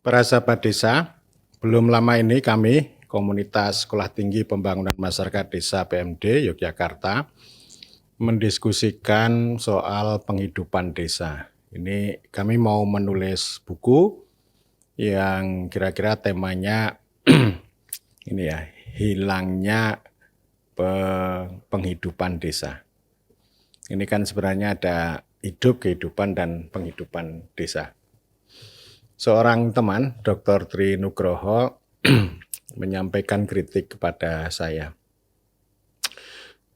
Para sahabat desa, belum lama ini kami, Komunitas Sekolah Tinggi Pembangunan Masyarakat Desa PMD Yogyakarta, mendiskusikan soal penghidupan desa. Ini kami mau menulis buku yang kira-kira temanya ini ya, hilangnya penghidupan desa. Ini kan sebenarnya ada hidup, kehidupan, dan penghidupan desa. Seorang teman, Dr. Tri Nugroho, menyampaikan kritik kepada saya.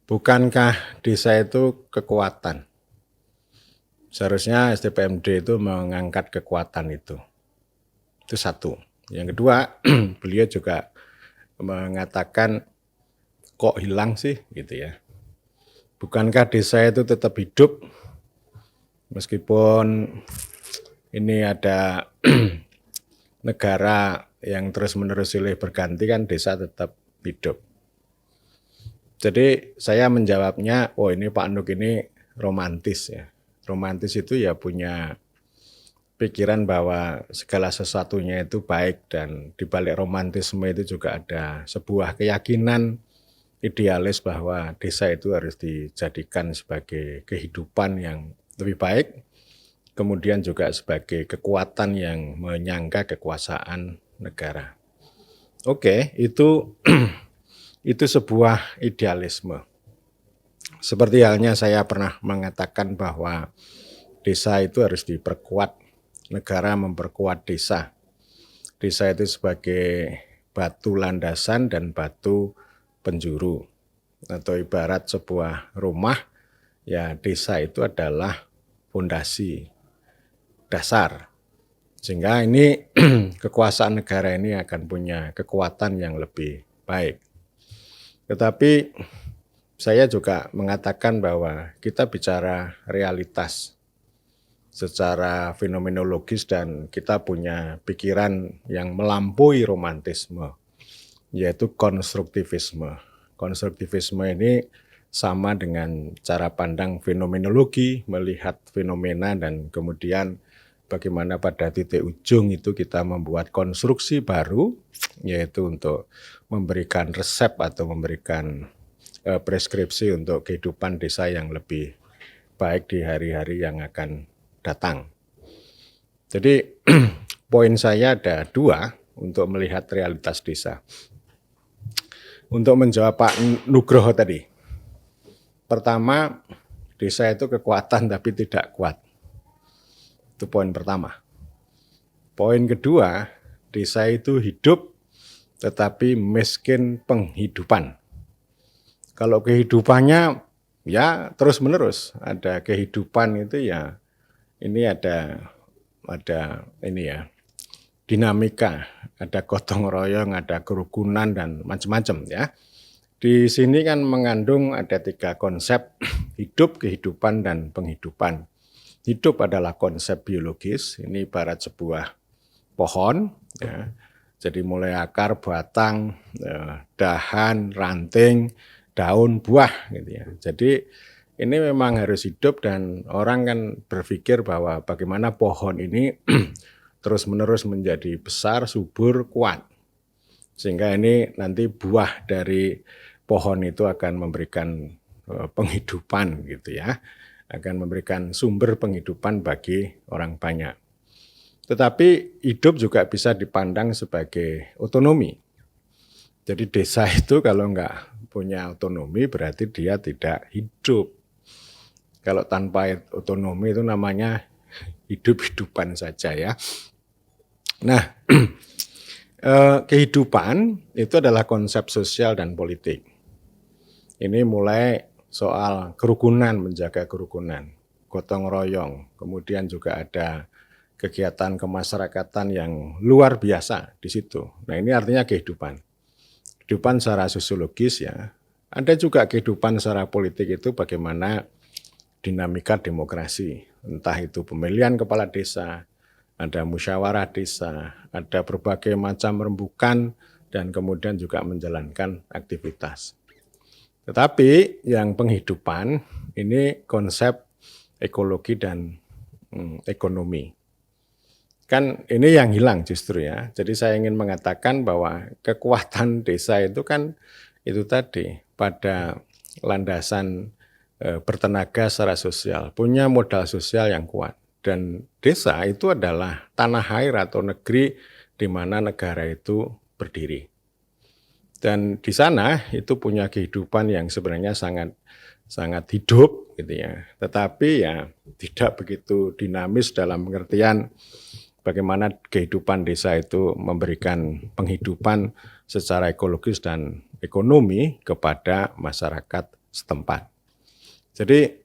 Bukankah desa itu kekuatan? Seharusnya SDPMD itu mengangkat kekuatan itu. Itu satu. Yang kedua, beliau juga mengatakan, kok hilang sih gitu ya. Bukankah desa itu tetap hidup meskipun ini ada negara yang terus-menerus silih berganti, kan desa tetap hidup. Jadi saya menjawabnya, oh ini Pak Nuk ini romantis ya. Romantis itu ya punya pikiran bahwa segala sesuatunya itu baik, dan di balik romantisme itu juga ada sebuah keyakinan idealis bahwa desa itu harus dijadikan sebagai kehidupan yang lebih baik, kemudian juga sebagai kekuatan yang menyangga kekuasaan negara. Oke, itu sebuah idealisme. Seperti halnya saya pernah mengatakan bahwa desa itu harus diperkuat, negara memperkuat desa. Desa itu sebagai batu landasan dan batu penjuru. Atau ibarat sebuah rumah, ya desa itu adalah fondasi dasar. Sehingga ini kekuasaan negara ini akan punya kekuatan yang lebih baik. Tetapi saya juga mengatakan bahwa kita bicara realitas secara fenomenologis, dan kita punya pikiran yang melampaui romantisme, yaitu konstruktivisme. Konstruktivisme ini sama dengan cara pandang fenomenologi, melihat fenomena dan kemudian bagaimana pada titik ujung itu kita membuat konstruksi baru, yaitu untuk memberikan resep atau memberikan preskripsi untuk kehidupan desa yang lebih baik di hari-hari yang akan datang. Jadi poin saya ada dua untuk melihat realitas desa. Untuk menjawab Pak Nugroho tadi, pertama, desa itu kekuatan tapi tidak kuat. Itu poin pertama. Poin kedua, desa itu hidup tetapi miskin penghidupan. Kalau kehidupannya ya terus menerus, ada kehidupan itu ya ini ada ini ya dinamika, ada gotong royong, ada kerukunan dan macam-macam ya. Di sini kan mengandung ada tiga konsep: hidup, kehidupan, dan penghidupan. Hidup adalah konsep biologis, ini ibarat sebuah pohon ya. Jadi mulai akar, batang, dahan, ranting, daun, buah gitu ya. Jadi ini memang harus hidup, dan orang kan berpikir bahwa bagaimana pohon ini terus-menerus menjadi besar, subur, kuat. Sehingga ini nanti buah dari pohon itu akan memberikan penghidupan gitu ya. Akan memberikan sumber penghidupan bagi orang banyak. Tetapi hidup juga bisa dipandang sebagai otonomi. Jadi desa itu kalau nggak punya otonomi berarti dia tidak hidup. Kalau tanpa otonomi itu namanya hidup-hidupan saja ya. Nah, kehidupan itu adalah konsep sosial dan politik. Ini mulai soal kerukunan, menjaga kerukunan, gotong royong, kemudian juga ada kegiatan kemasyarakatan yang luar biasa di situ. Nah, ini artinya kehidupan. Kehidupan secara sosiologis ya. Ada juga kehidupan secara politik, itu bagaimana dinamika demokrasi. Entah itu pemilihan kepala desa, ada musyawarah desa, ada berbagai macam rembukan, dan kemudian juga menjalankan aktivitas. Tetapi yang penghidupan ini konsep ekologi dan ekonomi. Kan ini yang hilang justru ya. Jadi saya ingin mengatakan bahwa kekuatan desa itu kan itu tadi pada landasan bertenaga secara sosial, punya modal sosial yang kuat. Dan desa itu adalah tanah air atau negeri di mana negara itu berdiri. Dan di sana itu punya kehidupan yang sebenarnya sangat hidup gitu ya. Tetapi ya tidak begitu dinamis dalam pengertian bagaimana kehidupan desa itu memberikan penghidupan secara ekologis dan ekonomi kepada masyarakat setempat. Jadi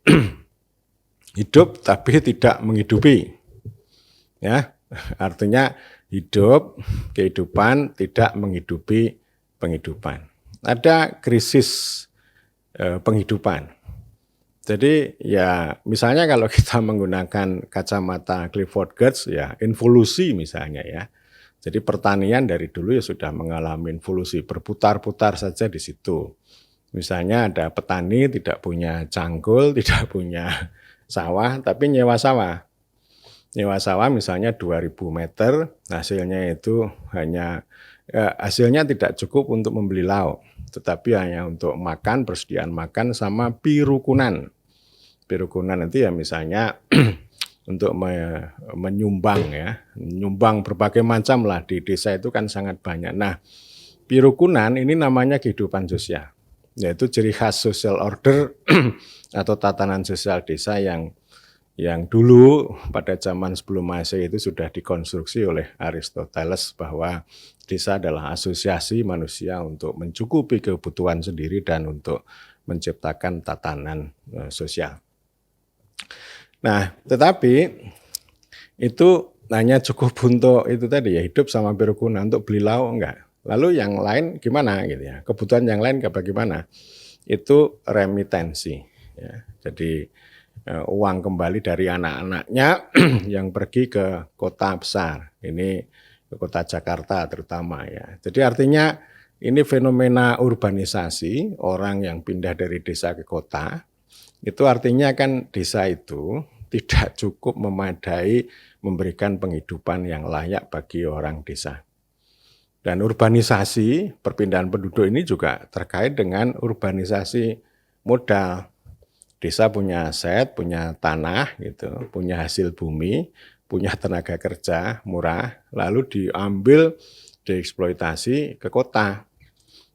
hidup tapi tidak menghidupi. Ya, artinya hidup, kehidupan tidak menghidupi penghidupan. Ada krisis penghidupan. Jadi ya misalnya kalau kita menggunakan kacamata Clifford Geertz ya involusi misalnya ya. Jadi pertanian dari dulu ya sudah mengalami involusi, berputar-putar saja di situ. Misalnya ada petani tidak punya cangkul, tidak punya sawah, tapi nyewa sawah. Nyewa sawah misalnya 2.000 meter, hasilnya itu hasilnya tidak cukup untuk membeli lauk, tetapi hanya untuk makan, persediaan makan sama pirukunan. Pirukunan itu ya misalnya untuk menyumbang ya, menyumbang berbagai macam lah di desa itu kan sangat banyak. Nah, pirukunan ini namanya kehidupan sosial, yaitu ciri khas social order atau tatanan sosial desa yang dulu pada zaman sebelum Masehi itu sudah dikonstruksi oleh Aristoteles bahwa desa adalah asosiasi manusia untuk mencukupi kebutuhan sendiri dan untuk menciptakan tatanan sosial. Nah, tetapi itu hanya cukup untuk itu tadi ya, hidup sama pirukunan, untuk beli lauk enggak. Lalu yang lain gimana gitu ya, kebutuhan yang lain bagaimana? Itu remitensi ya. Jadi uang kembali dari anak-anaknya yang pergi ke kota besar, ini ke kota Jakarta terutama ya. Jadi artinya ini fenomena urbanisasi, orang yang pindah dari desa ke kota, itu artinya kan desa itu tidak cukup memadai memberikan penghidupan yang layak bagi orang desa. Dan urbanisasi, perpindahan penduduk ini juga terkait dengan urbanisasi modal. Desa punya aset, punya tanah, gitu, punya hasil bumi, punya tenaga kerja murah, lalu diambil, dieksploitasi ke kota.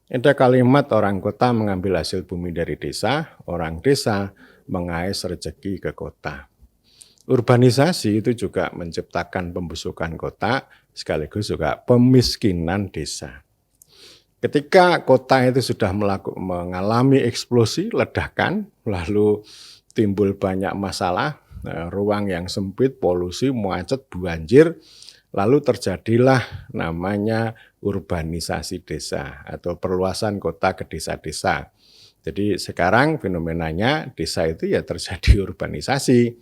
Ada kalimat orang kota mengambil hasil bumi dari desa, orang desa mengais rezeki ke kota. Urbanisasi itu juga menciptakan pembusukan kota, sekaligus juga pemiskinan desa. Ketika kota itu sudah mengalami eksplosi, ledakan, lalu timbul banyak masalah, ruang yang sempit, polusi, macet, banjir, lalu terjadilah namanya urbanisasi desa atau perluasan kota ke desa-desa. Jadi sekarang fenomenanya desa itu ya terjadi urbanisasi,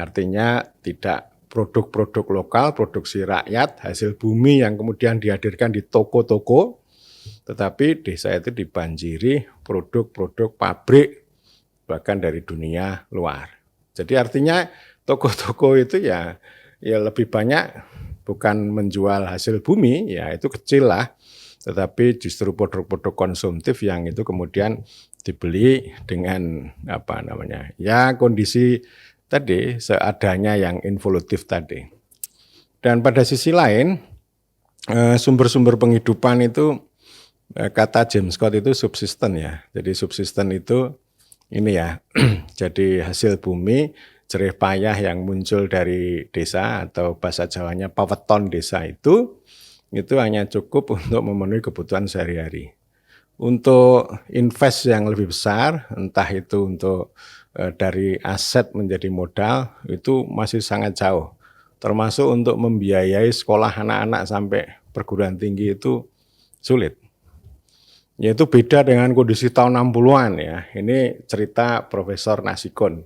artinya tidak produk-produk lokal, produksi rakyat, hasil bumi yang kemudian dihadirkan di toko-toko, tetapi desa itu dibanjiri produk-produk pabrik bahkan dari dunia luar. Jadi artinya toko-toko itu ya lebih banyak bukan menjual hasil bumi, ya itu kecil lah, tetapi justru produk-produk konsumtif yang itu kemudian dibeli dengan kondisi tadi seadanya yang involutif tadi. Dan pada sisi lain sumber-sumber penghidupan itu kata James Scott itu subsisten ya. Jadi subsisten itu ini ya, jadi hasil bumi, jerih payah yang muncul dari desa atau bahasa Jawanya paweton desa itu hanya cukup untuk memenuhi kebutuhan sehari-hari. Untuk invest yang lebih besar, entah itu untuk dari aset menjadi modal, itu masih sangat jauh. Termasuk untuk membiayai sekolah anak-anak sampai perguruan tinggi itu sulit. Yaitu beda dengan kondisi tahun 60-an ya. Ini cerita Profesor Nasikon.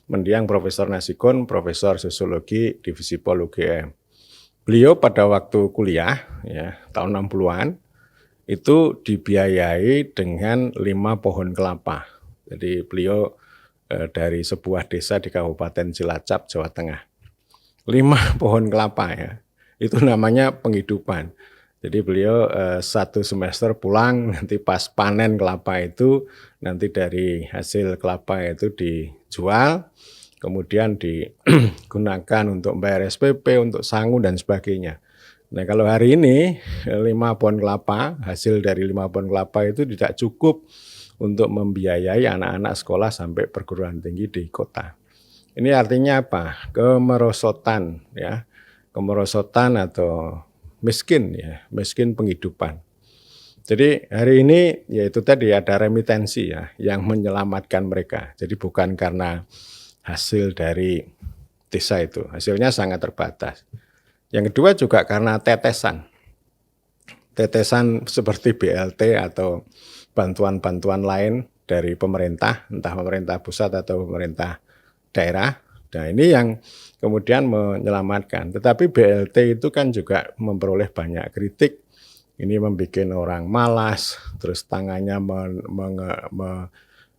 Mendiang Profesor Nasikon, Profesor Sosiologi Divisi Pol UGM. Beliau pada waktu kuliah ya, tahun 60-an itu dibiayai dengan 5 pohon kelapa. Jadi beliau dari sebuah desa di Kabupaten Cilacap, Jawa Tengah. 5 pohon kelapa ya. Itu namanya penghidupan. Jadi beliau 1 semester pulang, nanti pas panen kelapa itu, nanti dari hasil kelapa itu dijual, kemudian digunakan untuk bayar SPP, untuk sangu dan sebagainya. Nah, kalau hari ini 5 pohon kelapa, hasil dari 5 pohon kelapa itu tidak cukup untuk membiayai anak-anak sekolah sampai perguruan tinggi di kota. Ini artinya apa? Kemerosotan ya. Kemerosotan atau miskin ya, miskin penghidupan. Jadi hari ini yaitu tadi ada remitensi ya yang menyelamatkan mereka. Jadi bukan karena hasil dari desa itu, hasilnya sangat terbatas. Yang kedua juga karena tetesan. Tetesan seperti BLT atau bantuan-bantuan lain dari pemerintah, entah pemerintah pusat atau pemerintah daerah. Nah, ini yang kemudian menyelamatkan. Tetapi BLT itu kan juga memperoleh banyak kritik. Ini membuat orang malas, terus tangannya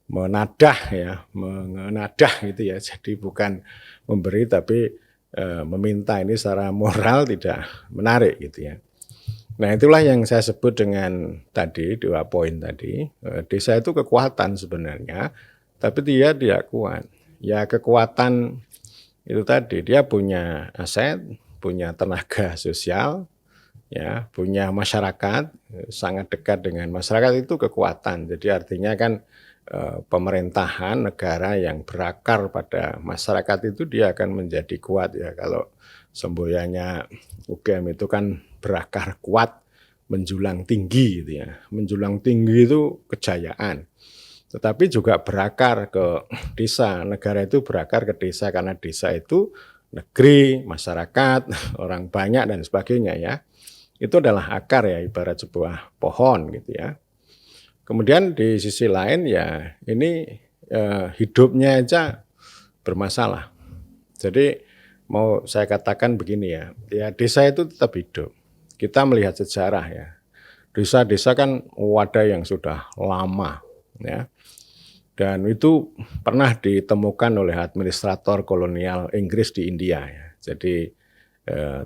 menadah ya, mengenadah gitu ya. Jadi bukan memberi tapi meminta. Ini secara moral tidak menarik gitu ya. Nah, itulah yang saya sebut dengan tadi 2 poin tadi. Desa itu kekuatan sebenarnya, tapi dia tidak kuat. Ya kekuatan itu tadi, dia punya aset, punya tenaga sosial, ya, punya masyarakat, sangat dekat dengan masyarakat, itu kekuatan. Jadi artinya kan pemerintahan negara yang berakar pada masyarakat itu dia akan menjadi kuat ya. Kalau semboyannya UGM itu kan berakar kuat, menjulang tinggi gitu ya. Menjulang tinggi itu kejayaan. Tetapi juga berakar ke desa. Negara itu berakar ke desa karena desa itu negeri, masyarakat, orang banyak dan sebagainya ya. Itu adalah akar ya, ibarat sebuah pohon gitu ya. Kemudian di sisi lain ya ini hidupnya aja bermasalah. Jadi mau saya katakan begini ya, ya desa itu tetap hidup. Kita melihat sejarah ya. Desa-desa kan wadah yang sudah lama ya. Dan itu pernah ditemukan oleh administrator kolonial Inggris di India ya. Jadi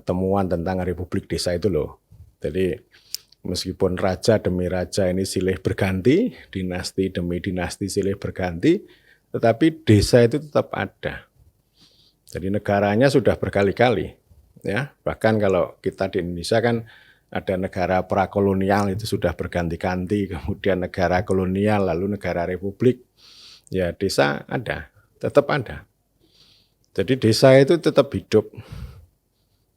temuan tentang Republik Desa itu loh. Jadi meskipun raja demi raja ini silih berganti, dinasti demi dinasti silih berganti, tetapi desa itu tetap ada. Jadi negaranya sudah berkali-kali ya. Bahkan kalau kita di Indonesia kan ada negara prakolonial itu sudah berganti-ganti, kemudian negara kolonial, lalu negara republik. Ya desa ada, tetap ada. Jadi desa itu tetap hidup,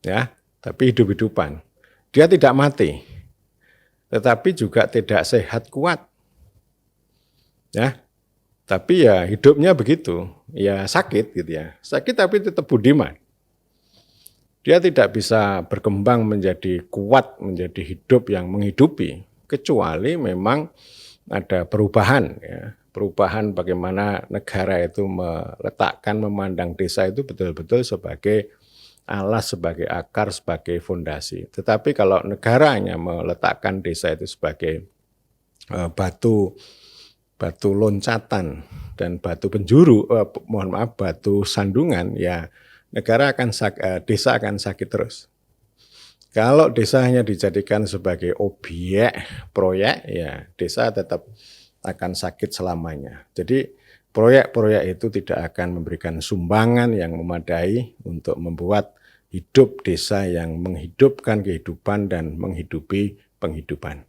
ya, tapi hidup-hidupan. Dia tidak mati, tetapi juga tidak sehat kuat, ya. Tapi ya hidupnya begitu, ya sakit gitu ya, sakit tapi tetap budiman. Dia tidak bisa berkembang menjadi kuat, menjadi hidup yang menghidupi, kecuali memang ada perubahan ya. Perubahan bagaimana negara itu meletakkan, memandang desa itu betul-betul sebagai alas, sebagai akar, sebagai fondasi. Tetapi kalau negaranya meletakkan desa itu sebagai batu loncatan dan batu penjuru, batu sandungan, ya negara akan desa akan sakit terus. Kalau desa hanya dijadikan sebagai objek proyek, ya desa tetap akan sakit selamanya. Jadi proyek-proyek itu tidak akan memberikan sumbangan yang memadai untuk membuat hidup desa yang menghidupkan kehidupan dan menghidupi penghidupan.